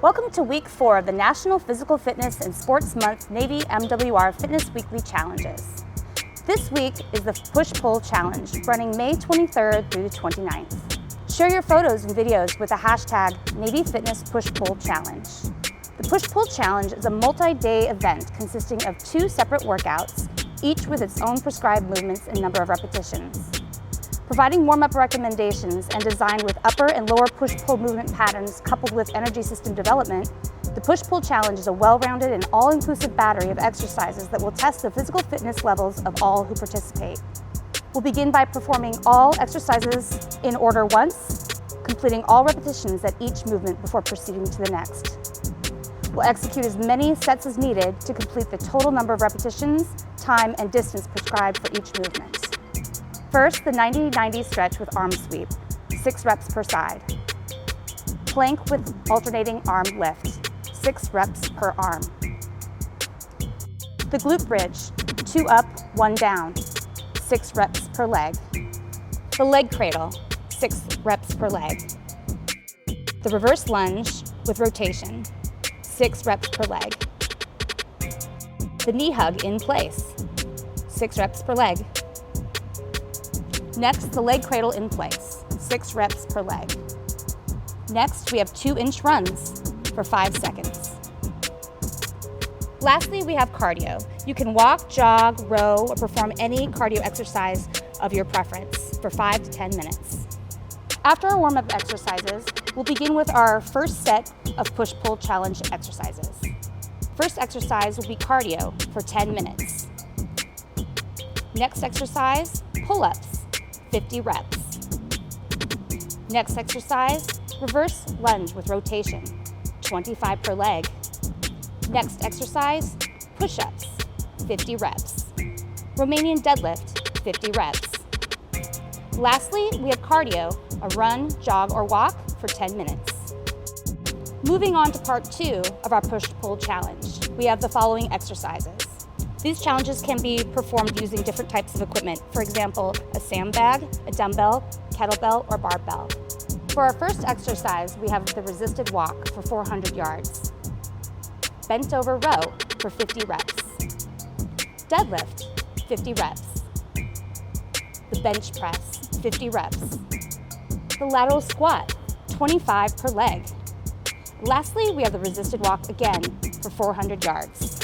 Welcome to week 4 of the National Physical Fitness and Sports Month Navy MWR Fitness Weekly Challenges. This week is the Push-Pull Challenge, running May 23rd through the 29th. Share your photos and videos with the hashtag Navy Fitness Push-Pull Challenge. The Push-Pull Challenge is a multi-day event consisting of 2 separate workouts, each with its own prescribed movements and number of repetitions. Providing warm-up recommendations and designed with upper and lower push-pull movement patterns coupled with energy system development, the Push-Pull Challenge is a well-rounded and all-inclusive battery of exercises that will test the physical fitness levels of all who participate. We'll begin by performing all exercises in order once, completing all repetitions at each movement before proceeding to the next. We'll execute as many sets as needed to complete the total number of repetitions, time, and distance prescribed for each movement. First, the 90-90 stretch with arm sweep, 6 reps per side. Plank with alternating arm lift, 6 reps per arm. The glute bridge, 2 up, 1 down, 6 reps per leg. The leg cradle, 6 reps per leg. The reverse lunge with rotation, 6 reps per leg. The knee hug in place, 6 reps per leg. Next, the leg cradle in place, 6 reps per leg. Next, we have 2-inch runs for 5 seconds. Lastly, we have cardio. You can walk, jog, row, or perform any cardio exercise of your preference for 5 to 10 minutes. After our warm-up exercises, we'll begin with our first set of push-pull challenge exercises. First exercise will be cardio for 10 minutes. Next exercise, pull-ups, 50 reps. Next exercise, reverse lunge with rotation, 25 per leg. Next exercise, push-ups, 50 reps. Romanian deadlift, 50 reps. Lastly, we have cardio, a run, jog, or walk for 10 minutes. Moving on to part 2 of our push-pull challenge, we have the following exercises. These challenges can be performed using different types of equipment, for example, a sandbag, a dumbbell, kettlebell, or barbell. For our first exercise, we have the resisted walk for 400 yards, bent over row for 50 reps, deadlift, 50 reps, the bench press, 50 reps, the lateral squat, 25 per leg. Lastly, we have the resisted walk again for 400 yards.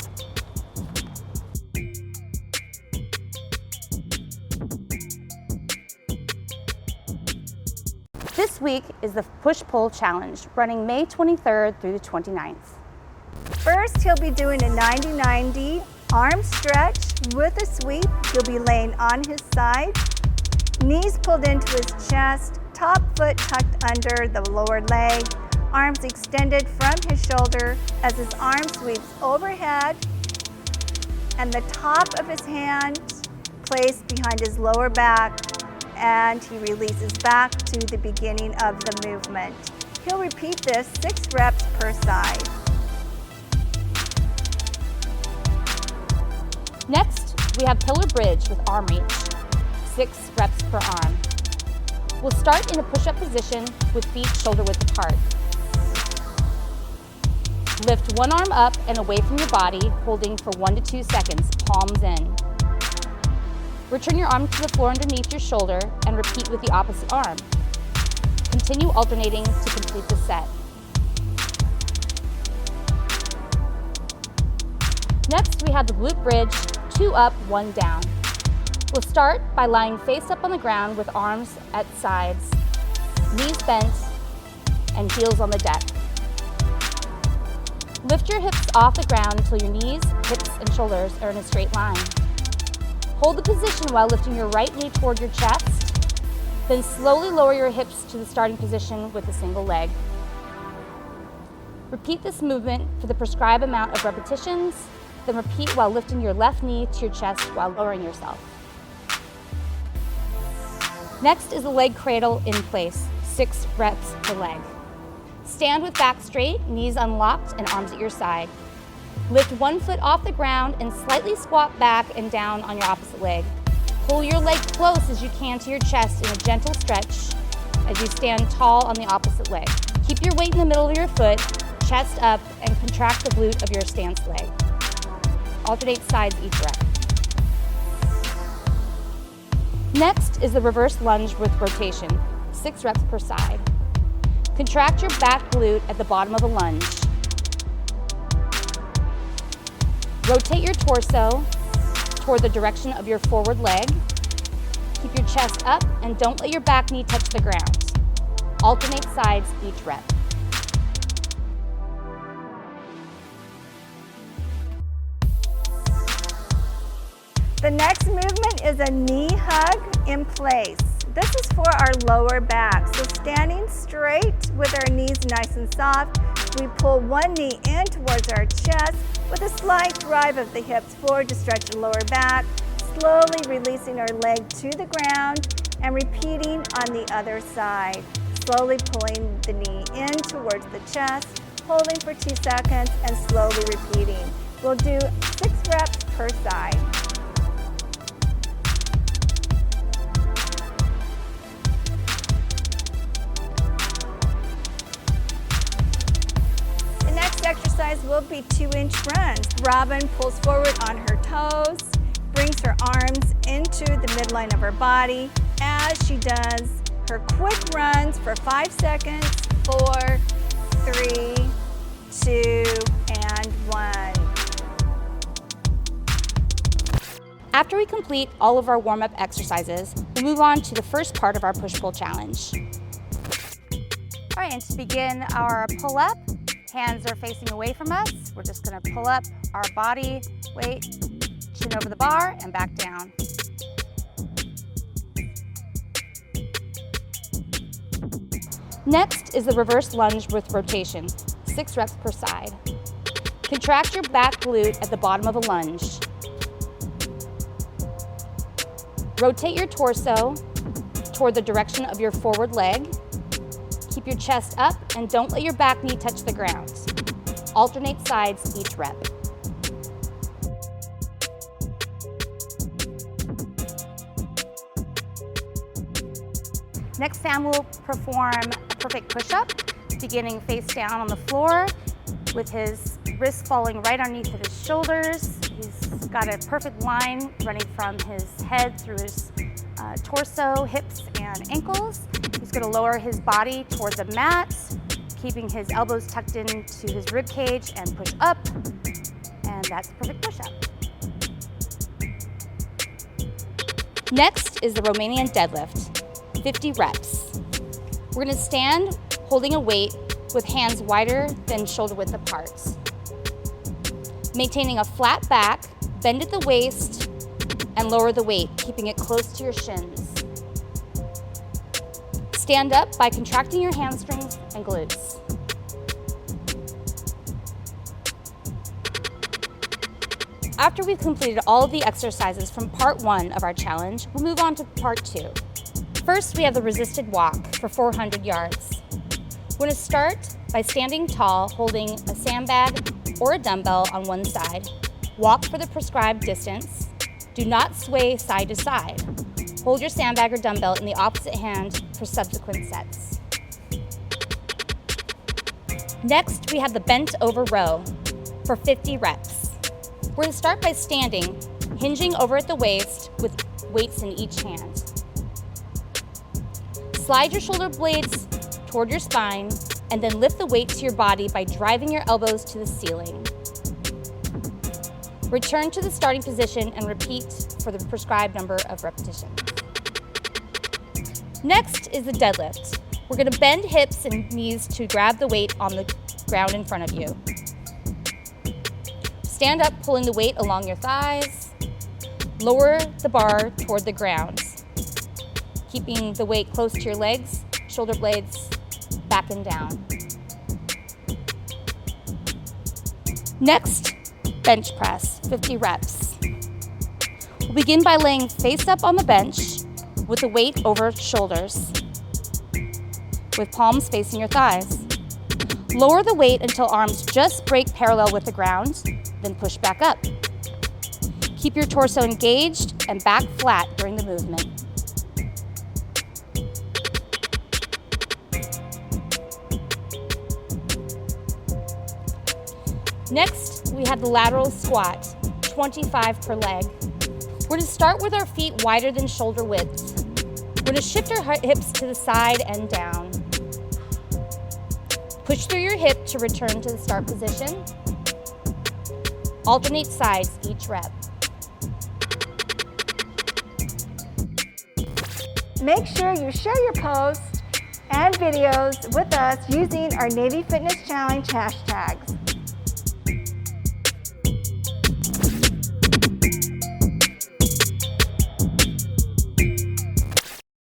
This week is the Push-Pull Challenge, running May 23rd through the 29th. First, he'll be doing a 90-90 arm stretch with a sweep. He'll be laying on his side, knees pulled into his chest, top foot tucked under the lower leg, arms extended from his shoulder as his arm sweeps overhead, and the top of his hand placed behind his lower back, and he releases back to the beginning of the movement. He'll repeat this 6 reps per side. Next, we have pillar bridge with arm reach, 6 reps per arm. We'll start in a push-up position with feet shoulder-width apart. Lift one arm up and away from your body, holding for 1 to 2 seconds, palms in. Return your arm to the floor underneath your shoulder and repeat with the opposite arm. Continue alternating to complete the set. Next, we have the glute bridge, 2 up, 1 down. We'll start by lying face up on the ground with arms at sides, knees bent, and heels on the deck. Lift your hips off the ground until your knees, hips, and shoulders are in a straight line. Hold the position while lifting your right knee toward your chest, then slowly lower your hips to the starting position with a single leg. Repeat this movement for the prescribed amount of repetitions, then repeat while lifting your left knee to your chest while lowering yourself. Next is the leg cradle in place, 6 reps per leg. Stand with back straight, knees unlocked, and arms at your side. Lift one foot off the ground and slightly squat back and down on your opposite leg. Pull your leg close as you can to your chest in a gentle stretch as you stand tall on the opposite leg. Keep your weight in the middle of your foot, chest up and contract the glute of your stance leg. Alternate sides each rep. Next is the reverse lunge with rotation, 6 reps per side. Contract your back glute at the bottom of the lunge. Rotate your torso toward the direction of your forward leg. Keep your chest up and don't let your back knee touch the ground. Alternate sides each rep. The next movement is a knee hug in place. This is for our lower back. So standing straight with our knees nice and soft, we pull one knee in towards our chest with a slight drive of the hips forward to stretch the lower back, slowly releasing our leg to the ground and repeating on the other side. Slowly pulling the knee in towards the chest, holding for 2 seconds and slowly repeating. We'll do 6 reps per side. Exercise will be 2-inch runs. Robin pulls forward on her toes, brings her arms into the midline of her body as she does her quick runs for 5 seconds, 4, 3, 2, and 1. After we complete all of our warm-up exercises, we'll move on to the first part of our push-pull challenge. All right, and to begin our pull-up, hands are facing away from us. We're just going to pull up our body weight, chin over the bar, and back down. Next is the reverse lunge with rotation, 6 reps per side. Contract your back glute at the bottom of the lunge. Rotate your torso toward the direction of your forward leg. Keep your chest up and don't let your back knee touch the ground. Alternate sides each rep. Next, Sam will perform a perfect push-up, beginning face down on the floor with his wrists falling right underneath of his shoulders. He's got a perfect line running from his head through his torso, hips, and ankles. He's going to lower his body towards the mat, keeping his elbows tucked into his rib cage and push up. And that's the perfect push-up. Next is the Romanian deadlift, 50 reps. We're going to stand holding a weight with hands wider than shoulder width apart. Maintaining a flat back, bend at the waist, and lower the weight, keeping it close to your shins. Stand up by contracting your hamstrings and glutes. After we've completed all of the exercises from part 1 of our challenge, we'll move on to part 2. First, we have the resisted walk for 400 yards. We're going to start by standing tall, holding a sandbag or a dumbbell on one side. Walk for the prescribed distance. Do not sway side to side. Hold your sandbag or dumbbell in the opposite hand for subsequent sets. Next, we have the bent over row for 50 reps. We're going to start by standing, hinging over at the waist with weights in each hand. Slide your shoulder blades toward your spine and then lift the weight to your body by driving your elbows to the ceiling. Return to the starting position and repeat for the prescribed number of repetitions. Next is the deadlift. We're going to bend hips and knees to grab the weight on the ground in front of you. Stand up, pulling the weight along your thighs. Lower the bar toward the ground, keeping the weight close to your legs, shoulder blades back and down. Next, bench press, 50 reps. We'll begin by laying face up on the bench with the weight over shoulders, with palms facing your thighs. Lower the weight until arms just break parallel with the ground, then push back up. Keep your torso engaged and back flat during the movement. Next, we have the lateral squat, 25 per leg. We're going to start with our feet wider than shoulder width. We're going to shift our hips to the side and down. Push through your hip to return to the start position. Alternate sides each rep. Make sure you share your posts and videos with us using our Navy Fitness Challenge hashtags.